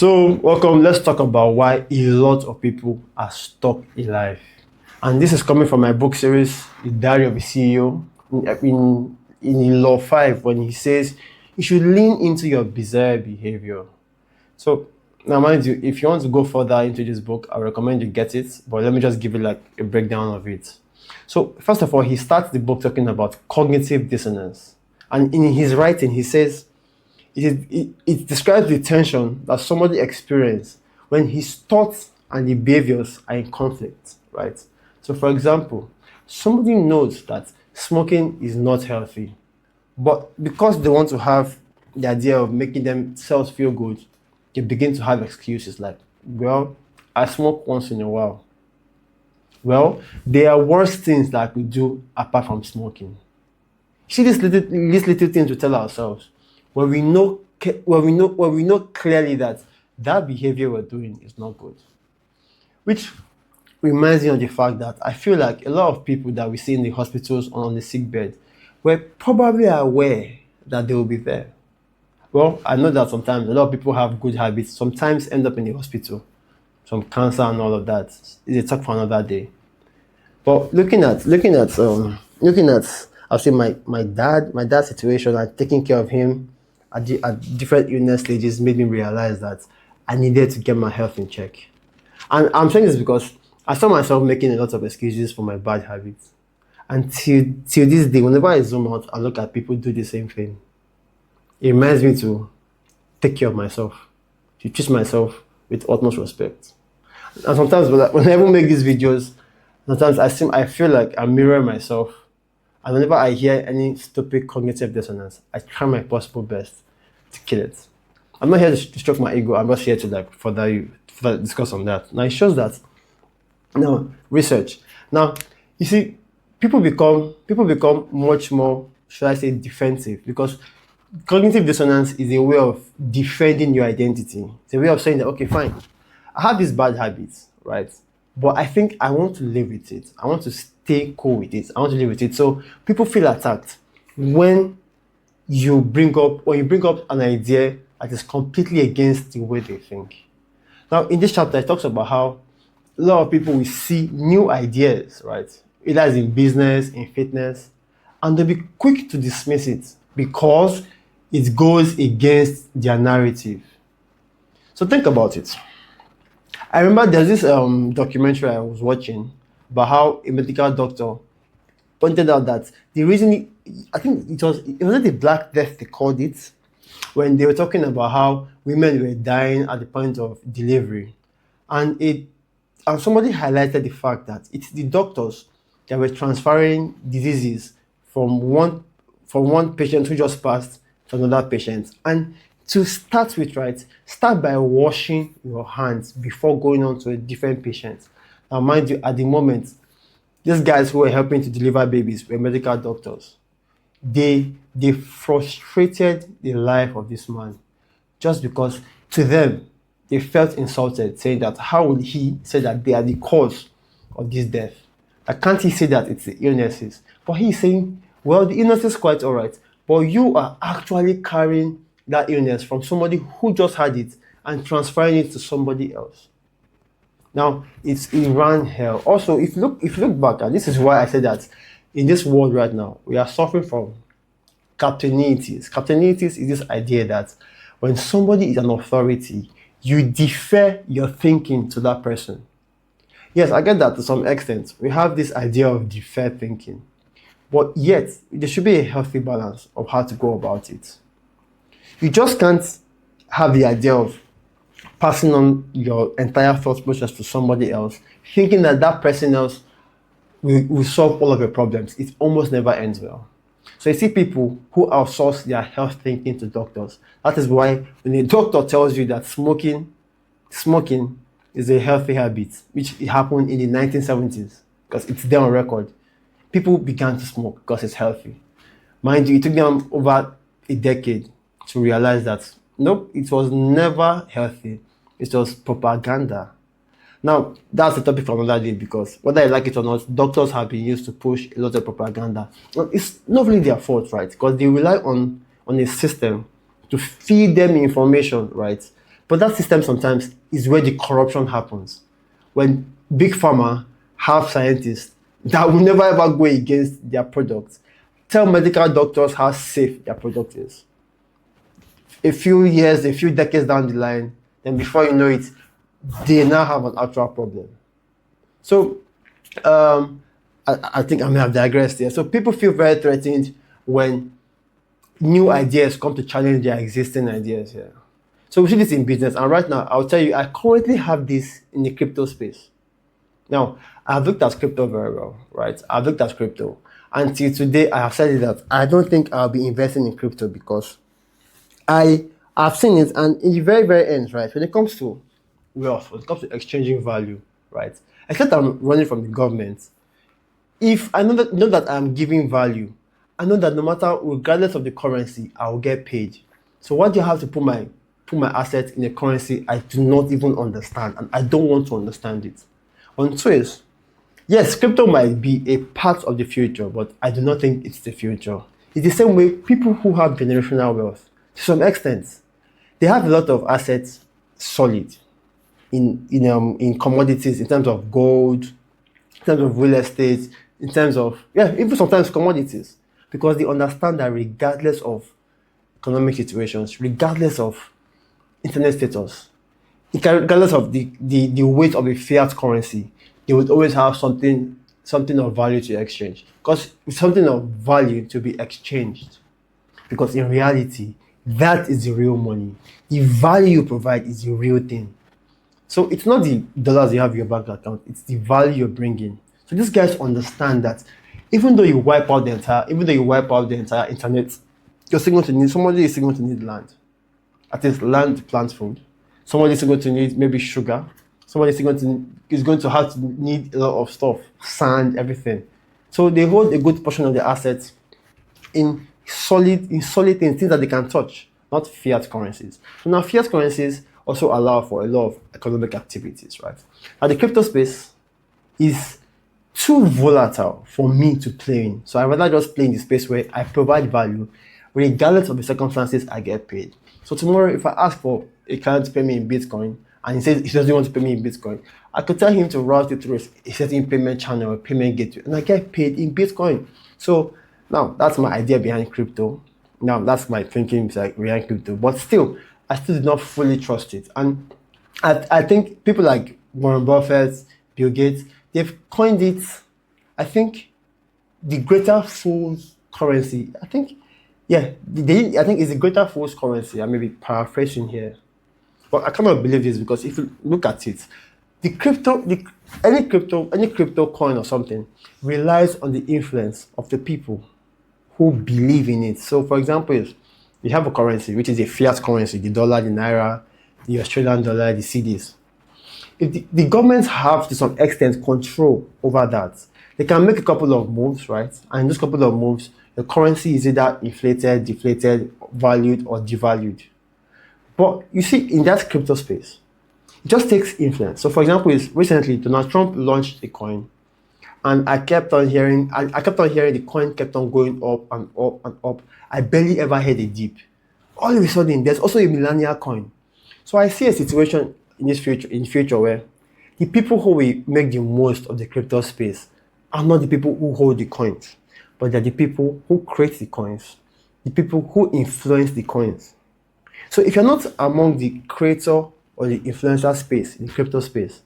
So, welcome. Let's talk about why a lot of people are stuck in life. And this is coming from my book series, The Diary of a CEO, in Law 5, when he says you should lean into your desired behavior. So, now, mind you, if you want to go further into this book, I recommend you get it. But let me just give you like a breakdown of it. So, first of all, he starts the book talking about cognitive dissonance. And in his writing, he says, it describes the tension that somebody experiences when his thoughts and the behaviors are in conflict, right? So, for example, somebody knows that smoking is not healthy, but because they want to have the idea of making themselves feel good, they begin to have excuses like, well, I smoke once in a while. Well, there are worse things that we do apart from smoking. See these little things we tell ourselves when we know clearly that behavior we're doing is not good. Which reminds me of the fact that I feel like a lot of people that we see in the hospitals or on the sick bed were probably aware that they will be there. Well, I know that sometimes a lot of people have good habits, sometimes end up in the hospital, some cancer and all of that. It's a talk for another day. But looking at I'll say my dad's situation and taking care of him at different illness stages made me realize that I needed to get my health in check. And I'm saying this because I saw myself making a lot of excuses for my bad habits. And till this day, whenever I zoom out, I look at people do the same thing. It reminds me to take care of myself, to treat myself with utmost respect. And sometimes when I even make these videos, sometimes I feel like I'm mirroring myself. And whenever I hear any stupid cognitive dissonance, I try my possible best to kill it. I'm not here to stroke my ego. I'm just here to further discuss on that. Now it shows that research. Now you see, people become much more, should I say, defensive, because cognitive dissonance is a way of defending your identity. It's a way of saying that, okay, fine, I have these bad habits, right? But I think I want to live with it. I want to stay cool with it. I want to live with it. So people feel attacked when you bring up an idea that is completely against the way they think. Now, in this chapter, it talks about how a lot of people will see new ideas, right? Either in business, in fitness, and they'll be quick to dismiss it because it goes against their narrative. So think about it. I remember there's this documentary I was watching about how a medical doctor pointed out that the reason, I think it wasn't the Black Death they called it, when they were talking about how women were dying at the point of delivery. And somebody highlighted the fact that it's the doctors that were transferring diseases from one patient who just passed to another patient. And to start with, right, start by washing your hands before going on to a different patient. Now, mind you, at the moment, these guys who were helping to deliver babies were medical doctors. They frustrated the life of this man just because to them, they felt insulted, saying that how would he say that they are the cause of this death? Can't he say that it's the illnesses? But he's saying, well, the illness is quite all right, but you are actually carrying that illness from somebody who just had it and transferring it to somebody else. Now, it's Iran hell. Also, if you look back, and this is why I said that in this world right now, we are suffering from captainitis. Captainitis is this idea that when somebody is an authority, you defer your thinking to that person. Yes, I get that to some extent. We have this idea of deferred thinking. But yet, there should be a healthy balance of how to go about it. You just can't have the idea of passing on your entire thought process to somebody else, thinking that person else will solve all of your problems. It almost never ends well. So you see people who outsource their health thinking to doctors. That is why when a doctor tells you that smoking is a healthy habit, which it happened in the 1970s, because it's there on record, people began to smoke because it's healthy. Mind you, it took them over a decade to realize that, nope, it was never healthy. It was propaganda. Now, that's the topic for another day, because whether you like it or not, doctors have been used to push a lot of propaganda. Well, it's not really their fault, right? Because they rely on a system to feed them information, right? But that system sometimes is where the corruption happens. When big pharma have scientists that will never ever go against their products, tell medical doctors how safe their product is. A few years, a few decades down the line, then before you know it, they now have an actual problem. So I think I may have digressed here. So people feel very threatened when new ideas come to challenge their existing ideas here. So we see this in business, and right now I'll tell you, I currently have this in the crypto space. Now, I've looked at crypto very well, right? I've looked at crypto. Until today, I have said that I don't think I'll be investing in crypto because I've seen it, and in the very, very end, right? When it comes to wealth, when it comes to exchanging value, right? Except I'm running from the government, if I know that I'm giving value, I know that no matter, regardless of the currency, I will get paid. So why do you have to put my assets in a currency I do not even understand, and I don't want to understand it? On Swiss, yes, crypto might be a part of the future, but I do not think it's the future. It's the same way people who have generational wealth, to some extent, they have a lot of assets solid in commodities, in terms of gold, in terms of real estate, in terms of, yeah, even sometimes commodities, because they understand that regardless of economic situations, regardless of internet status, regardless of the weight of a fiat currency, they would always have something of value to exchange, because it's something of value to be exchanged, because in reality, that is the real money. The value you provide is the real thing. So it's not the dollars you have in your bank account, it's the value you're bringing. So these guys understand that even though you wipe out the entire internet, you're still going to need, somebody is still going to need land. At least land to plant food. Somebody is still going to need maybe sugar. Somebody is going to have to need a lot of stuff, sand, everything. So they hold a good portion of their assets in solid things that they can touch, not fiat currencies. So now fiat currencies also allow for a lot of economic activities, right? Now the crypto space is too volatile for me to play in. So I rather just play in the space where I provide value, regardless of the circumstances I get paid. So tomorrow, if I ask for a client to pay me in Bitcoin, and he says he doesn't want to pay me in Bitcoin, I could tell him to route it through a certain payment channel or payment gateway, and I get paid in Bitcoin. So now that's my idea behind crypto. Now that's my thinking behind crypto. But still, I still do not fully trust it. And I think people like Warren Buffett, Bill Gates, they've coined it, I think, the greater fool's currency. I think it's a greater fool's currency. I may be paraphrasing here. But I cannot believe this, because if you look at it, any crypto coin or something relies on the influence of the people who believe in it. So for example, you have a currency which is a fiat currency, the dollar, the naira, the Australian dollar, the cedis. If the governments have to some extent control over that, they can make a couple of moves, right? And in those couple of moves, the currency is either inflated, deflated, valued, or devalued. But you see, in that crypto space, it just takes influence. So for example, recently Donald Trump launched a coin, and I kept on hearing the coin kept on going up and up and up. I barely ever had a dip. All of a sudden, there's also a millennial coin. So I see a situation in future where the people who will make the most of the crypto space are not the people who hold the coins, but they're the people who create the coins, the people who influence the coins. So if you're not among the creator or the influencer space, in the crypto space,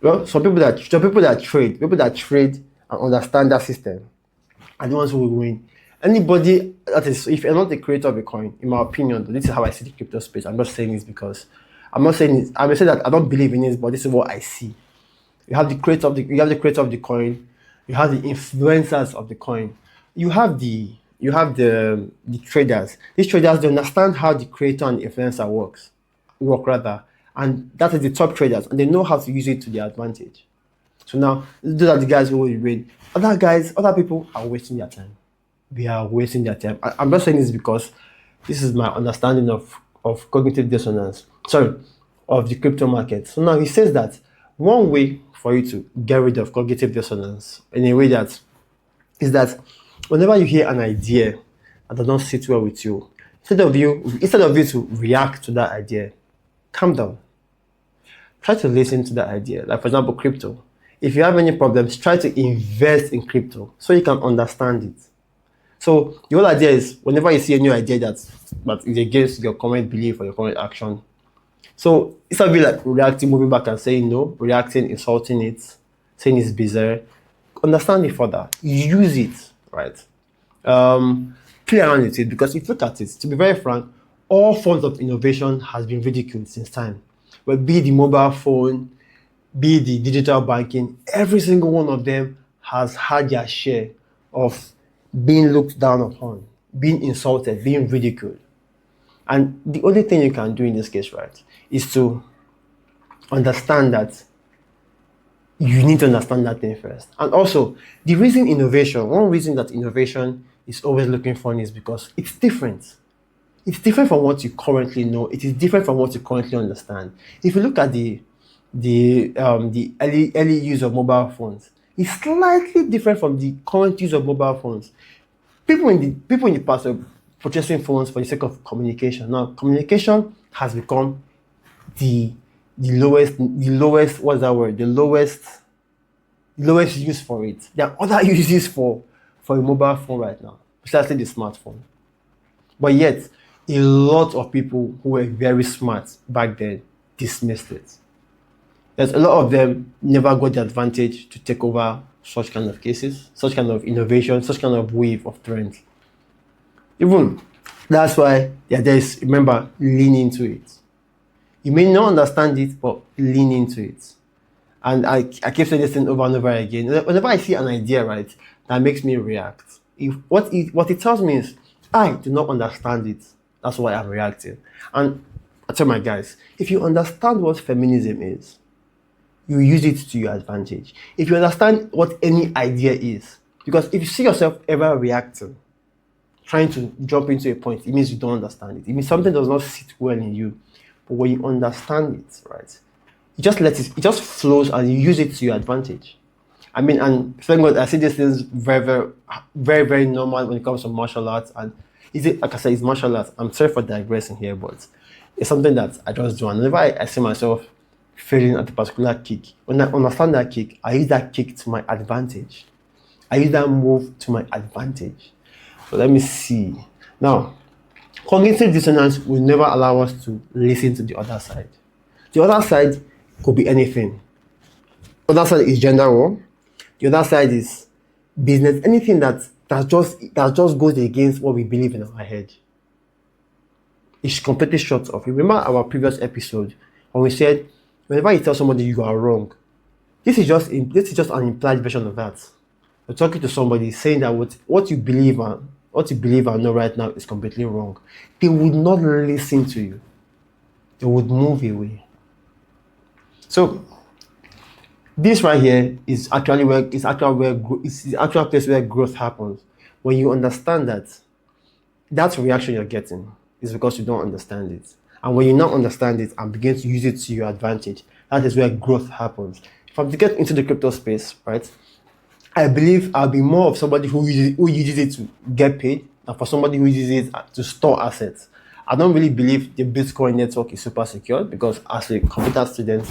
well, some people that trade and understand that system are the ones who will win. Anybody that is, if you're not the creator of a coin, in my opinion, this is how I see the crypto space. I'm not saying this because I'm not saying this. I'm saying that I don't believe in this, but this is what I see. You have the creator of the coin, you have the influencers of the coin, you have the traders. These traders, they understand how the creator and the influencer work rather, and that is the top traders, and they know how to use it to their advantage. So now, those are the guys who will win. Other people are wasting their time. They are wasting their time. I'm not saying this because this is my understanding of cognitive dissonance. Sorry, of the crypto market. So now he says that one way for you to get rid of cognitive dissonance in a way that is that whenever you hear an idea that does not sit well with you, instead of you to react to that idea, calm down. Try to listen to the idea. Like, for example, crypto. If you have any problems, try to invest in crypto so you can understand it. So the whole idea is whenever you see a new idea that is against your current belief or your current action, so it's a bit like reacting, moving back and saying no, reacting, insulting it, saying it's bizarre. Understand it further. Use it, right? Play around with it, because if you look at it, to be very frank, all forms of innovation has been ridiculed since time. But be the mobile phone, be the digital banking, every single one of them has had their share of being looked down upon, being insulted, being ridiculed. And the only thing you can do in this case, right, is to understand that you need to understand that thing first. And also, the reason innovation, one reason that innovation is always looking fun is because it's different. It's different from what you currently know. It is different from what you currently understand. If you look at the early use of mobile phones, it's slightly different from the current use of mobile phones. People in the past were purchasing phones for the sake of communication. Now, communication has become the lowest what's that word? The lowest use for it. There are other uses for a mobile phone right now, precisely the smartphone. But yet, a lot of people who were very smart back then dismissed it. There's a lot of them never got the advantage to take over such kind of cases, such kind of innovation, such kind of wave of trends. Even that's why there is, remember, lean into it. You may not understand it, but lean into it. And I keep saying this thing over and over again. Whenever I see an idea, right, that makes me react, what it tells me is I do not understand it. That's why I'm reacting. And I tell my guys, if you understand what feminism is, you use it to your advantage. If you understand what any idea is, because if you see yourself ever reacting, trying to jump into a point, it means you don't understand it. It means something does not sit well in you. But when you understand it, right, you just let it just flows and you use it to your advantage. I mean, and thank God, I see these things very, very, very, very normal when it comes to martial arts. And is it, like I said, it's martial arts. I'm sorry for digressing here, but it's something that I just do. And whenever I see myself failing at a particular kick, when I understand that kick, I use that kick to my advantage. I use that move to my advantage. So let me see. Now, cognitive dissonance will never allow us to listen to the other side. The other side could be anything. The other side is gender war. The other side is business. Anything that just goes against what we believe in our head. It's completely shut off. Remember our previous episode when we said, whenever you tell somebody you are wrong, this is just an implied version of that. You're talking to somebody saying that what you believe and know right now is completely wrong. They would not listen to you. They would move away. So this right here is actually the actual place where growth happens. When you understand that reaction you're getting is because you don't understand it. And when you now understand it and begin to use it to your advantage, that is where growth happens. If I'm to get into the crypto space, right, I believe I'll be more of somebody who uses it to get paid than for somebody who uses it to store assets. I don't really believe the Bitcoin network is super secure because as a computer student,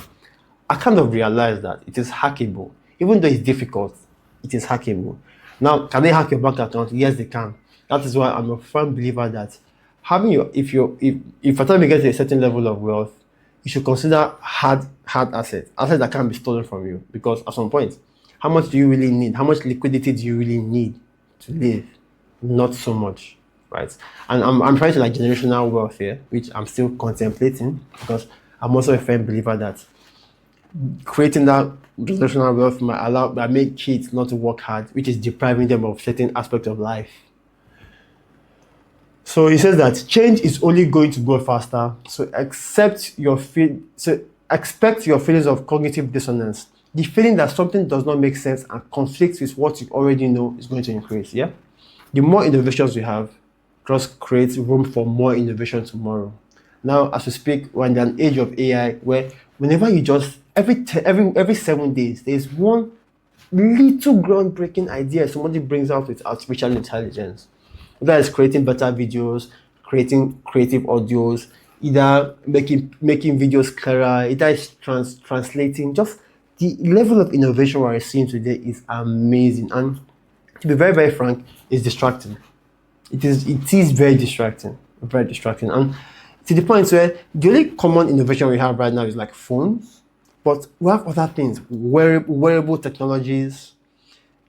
I kind of realized that it is hackable. Even though it's difficult, it is hackable. Now, can they hack your bank account? Yes, they can. That is why I'm a firm believer that if at time you get to a certain level of wealth, you should consider hard assets that can't be stolen from you. Because at some point, how much do you really need? How much liquidity do you really need to live? Not so much, right? And I'm trying to like generational wealth here, which I'm still contemplating because I'm also a firm believer that creating that generational wealth might make kids not to work hard, which is depriving them of certain aspects of life. So he says that change is only going to go faster. So expect your feelings of cognitive dissonance. The feeling that something does not make sense and conflicts with what you already know is going to increase. Yeah. The more innovations you have, just creates room for more innovation tomorrow. Now, as we speak, we're in an age of AI where whenever you just every 7 days, there's one little groundbreaking idea somebody brings out with artificial intelligence. Whether it's creating better videos, creating creative audios, either making videos clearer, either it's translating. Just the level of innovation we're seeing today is amazing, and to be very, very frank, it's distracting. It is very distracting, and to the point where the only common innovation we have right now is like phones, but we have other things, wearable technologies,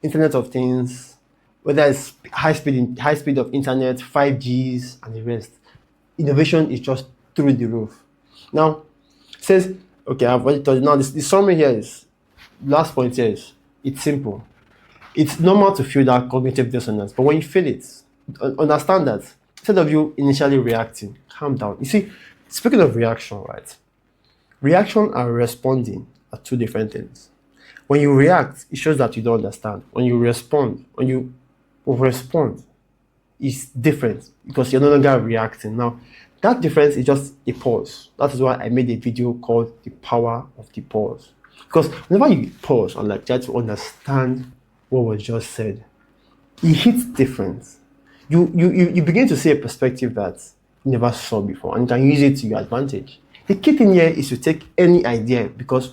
Internet of Things, whether it's high speed of internet, 5Gs, and the rest. Innovation is just through the roof. Now, it says, okay, I've already told you. Now, the summary here is, last point here is, it's simple. It's normal to feel that cognitive dissonance, but when you feel it, understand that instead of you initially reacting, calm down. You see, speaking of reaction, right? Reaction and responding are two different things. When you react, it shows that you don't understand. When you respond, it's different because you're no longer reacting. Now, that difference is just a pause. That is why I made a video called The Power of the Pause. Because whenever you pause and like try to understand what was just said, it hits different. You begin to see a perspective that you never saw before, and you can use it to your advantage. The key thing here is to take any idea, because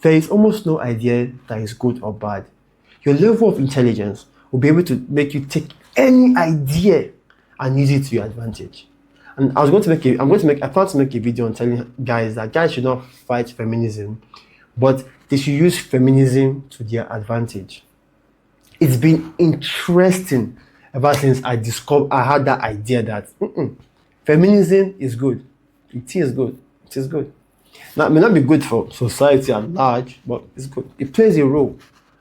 there is almost no idea that is good or bad. Your level of intelligence will be able to make you take any idea and use it to your advantage. And I plan to make a video on telling guys that guys should not fight feminism, but they should use feminism to their advantage. It's been interesting ever since I had that idea that feminism is good. It is good. It is good. Now, it may not be good for society at large, but it's good. It plays a role.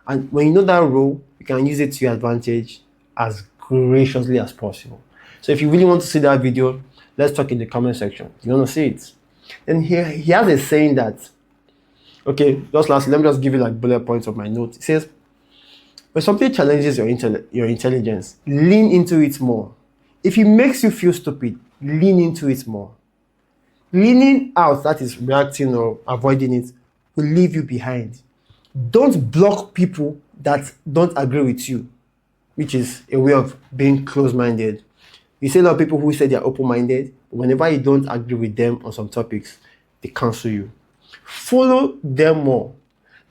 And when you know that role, you can use it to your advantage as graciously as possible. So if you really want to see that video, let's talk in the comment section. You want to see it? And he has a saying that, okay, just lastly, let me just give you like bullet points of my notes. It says, when something challenges your intelligence, lean into it more. If it makes you feel stupid, lean into it more. Leaning out, that is reacting or avoiding it, will leave you behind. Don't block people that don't agree with you, which is a way of being close-minded. You see a lot of people who say they're open-minded, but whenever you don't agree with them on some topics, they cancel you. Follow them more.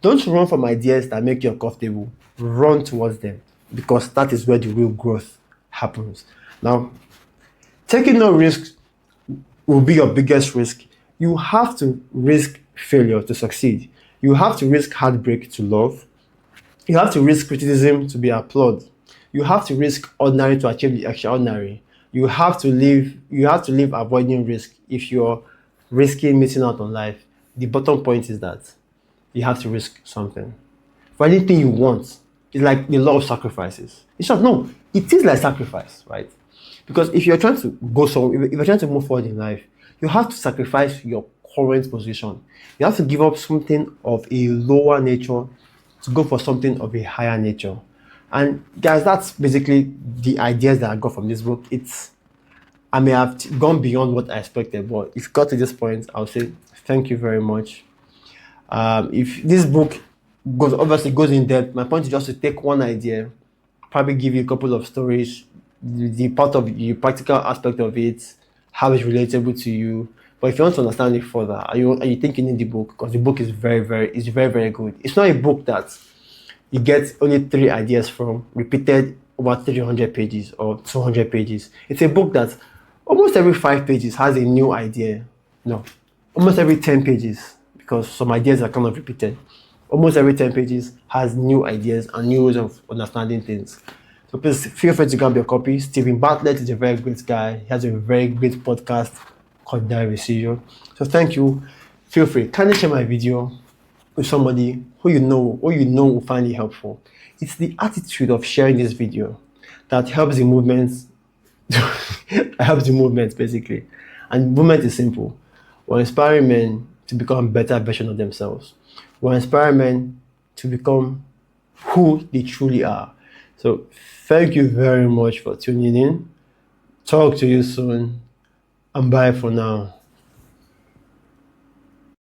Don't run from ideas that make you uncomfortable. Run towards them, because that is where the real growth happens. Now, taking no risks will be your biggest risk. You have to risk failure to succeed. You have to risk heartbreak to love. You have to risk criticism to be applauded. You have to risk ordinary to achieve the extraordinary. You have to live avoiding risk if you're risking missing out on life. The bottom point is that you have to risk something. For anything you want, it's like the law of sacrifices. It's not, no, it is like sacrifice, right? Because if you're trying to go somewhere, if you're trying to move forward in life, you have to sacrifice your current position. You have to give up something of a lower nature to go for something of a higher nature. And guys, that's basically the ideas that I got from this book. I may have gone beyond what I expected, but if it got to this point, I'll say thank you very much. If this book goes in depth, my point is just to take one idea, probably give you a couple of stories, the part of the practical aspect of it, how it's relatable to you. But if you want to understand it further, and you think you need the book, because the book is very, very good. It's not a book that you get only 3 ideas from, repeated over 300 pages or 200 pages. It's a book that almost every 5 pages has a new idea. No, almost every 10 pages, because some ideas are kind of repeated. Almost every 10 pages has new ideas and new ways of understanding things. So please feel free to grab your copy. Stephen Bartlett is a very great guy. He has a very great podcast called Diary Decision. So thank you. Feel free. Kindly share my video with somebody who you know will find it helpful. It's the attitude of sharing this video that helps the movement. Helps the movement basically. And the movement is simple. We're inspiring men to become a better version of themselves. We're inspiring men to become who they truly are. So thank you very much for tuning in. Talk to you soon, and bye for now.